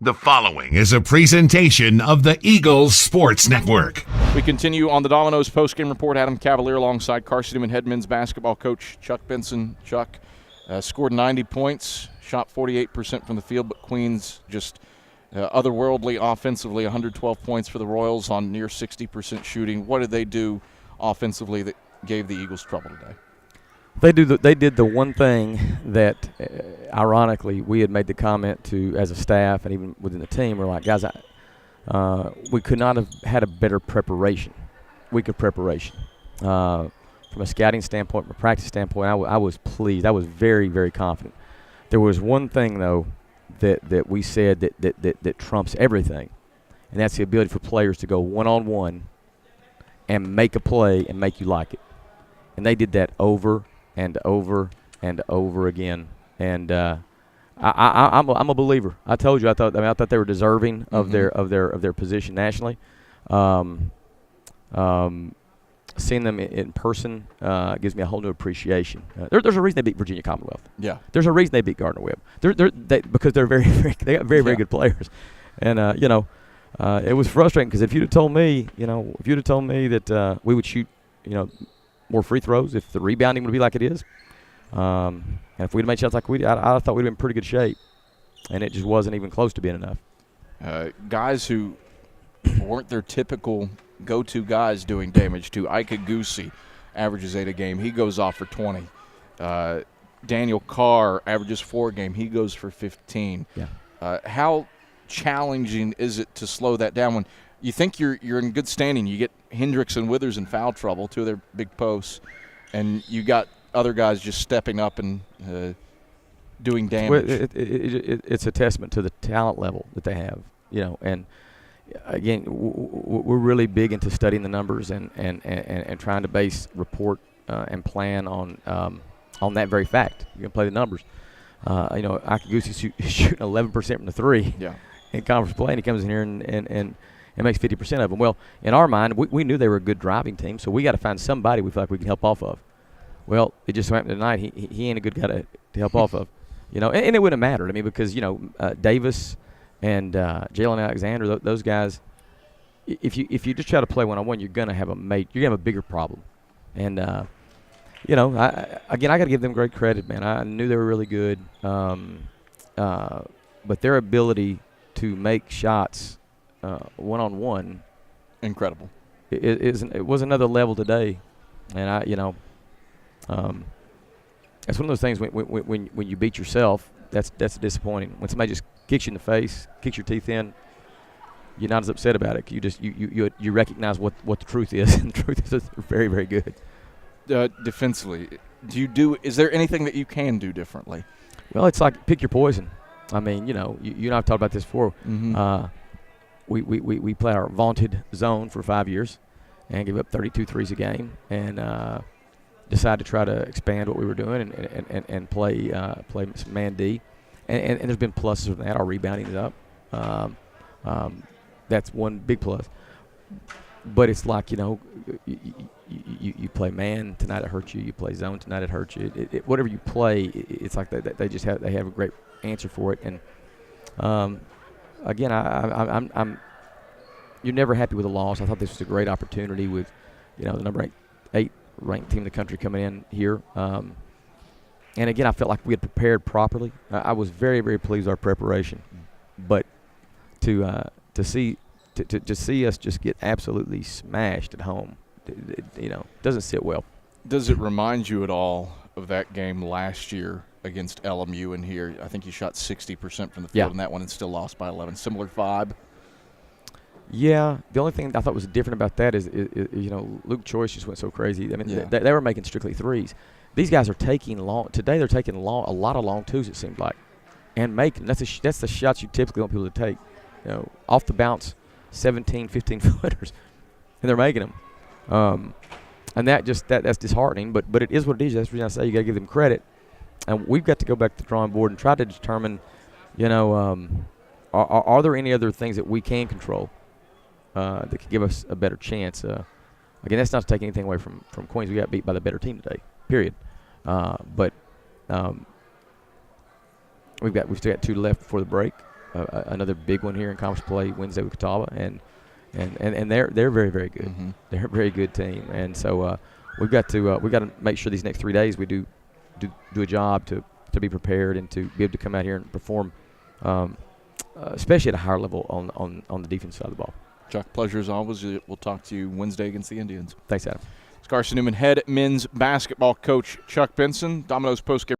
The following is a presentation of the Eagles Sports Network. We continue on the Domino's postgame report. Adam Cavalier alongside Carson-Newman head men's basketball coach Chuck Benson. Chuck scored 90 points, shot 48% from the field, but Queens just otherworldly offensively, 112 points for the Royals on near 60% shooting. What did they do offensively that gave the Eagles trouble today? They did the one thing that, ironically, we had made the comment to as a staff and even within the team. We're like, guys, we could not have had a better preparation, week of preparation. From a scouting standpoint, from a practice standpoint, I was pleased. I was very, very confident. There was one thing, though, that we said that trumps everything, and that's the ability for players to go one-on-one and make a play and make you like it. And they did that over and over and over again. And I'm a believer. I told you I thought they were deserving of their position nationally. Seeing them in person gives me a whole new appreciation. There's a reason they beat Virginia Commonwealth. Yeah. There's a reason they beat Gardner Webb. Because they're they got very good players. And it was frustrating because if you'd have told me that we would shoot, more free throws, if the rebounding would be like it is, and if we'd made shots like we did, I thought we'd been in pretty good shape, and it just wasn't even close to being enough. Guys who weren't their typical go-to guys doing damage to. Ike Agusi averages 8 a game. He goes off for 20. Daniel Carr averages 4 a game. He goes for 15. Yeah. How challenging is it to slow that down when you think you're in good standing? You get Hendricks and Withers in foul trouble, 2 of their big posts, and you got other guys just stepping up and doing damage. Well, it's a testament to the talent level that they have, and again, we're really big into studying the numbers and trying to base report and plan on that very fact. You can play the numbers. Akagusi's shooting 11% from the 3 in conference play, and he comes in here and makes 50% of them. Well, in our mind, we knew they were a good driving team, so we got to find somebody we feel like we can help off of. Well, it just happened tonight. He ain't a good guy to help off of, and it wouldn't have mattered. I mean, because Davis and Jalen Alexander, those guys, if you just try to play one-on-one, you're gonna have a bigger problem. And I got to give them great credit, man. I knew they were really good, but their ability to make shots one-on-one, incredible. It was another level today, and it's one of those things when you beat yourself, that's disappointing. When somebody just kicks you in the face, kicks your teeth in, you're not as upset about it. You recognize what the truth is, and the truth is they're very, very good. Defensively, is there anything that you can do differently? Well, it's like pick your poison. I mean, you and I've talked about this before. Mm-hmm. We play our vaunted zone for 5 years and give up 32 threes a game, and decided to try to expand what we were doing and play some man D. And there's been pluses from that. Our rebounding is up. That's one big plus. But it's like, you play man tonight, it hurts you. You play zone tonight, it hurts you. Whatever you play, it's like they have a great answer for it. And again, you're never happy with a loss. I thought this was a great opportunity with, the number 8 ranked team in the country coming in here. And again, I felt like we had prepared properly. I was very, very pleased with our preparation. But to see us just get absolutely smashed at home, doesn't sit well. Does it remind you at all of that game last year against LMU in here? I think you shot 60% from the field in that one and still lost by 11. Similar vibe? Yeah. The only thing I thought was different about that is Luke Choice just went so crazy. I mean, they were making strictly threes. These guys are taking long. Today they're taking a lot of long twos, it seemed like, and making. That's the shots you typically want people to take. Off the bounce, 17, 15 footers, and they're making them. And that's disheartening. But it is what it is. That's the reason I say you got to give them credit. And we've got to go back to the drawing board and try to determine, are there any other things that we can control that could give us a better chance? Again, that's not to take anything away from Queens. We got beat by the better team today. Period. But we've still got 2 left before the break. another big one here in conference play Wednesday with Catawba, and they're very, very good. Mm-hmm. They're a very good team, and so we've got to make sure these next 3 days we do a job to be prepared and to be able to come out here and perform, especially at a higher level on the defense side of the ball. Chuck, pleasure as always. We'll talk to you Wednesday against the Indians. Thanks, Adam. It's Carson-Newman head men's basketball coach Chuck Benson. Domino's postgame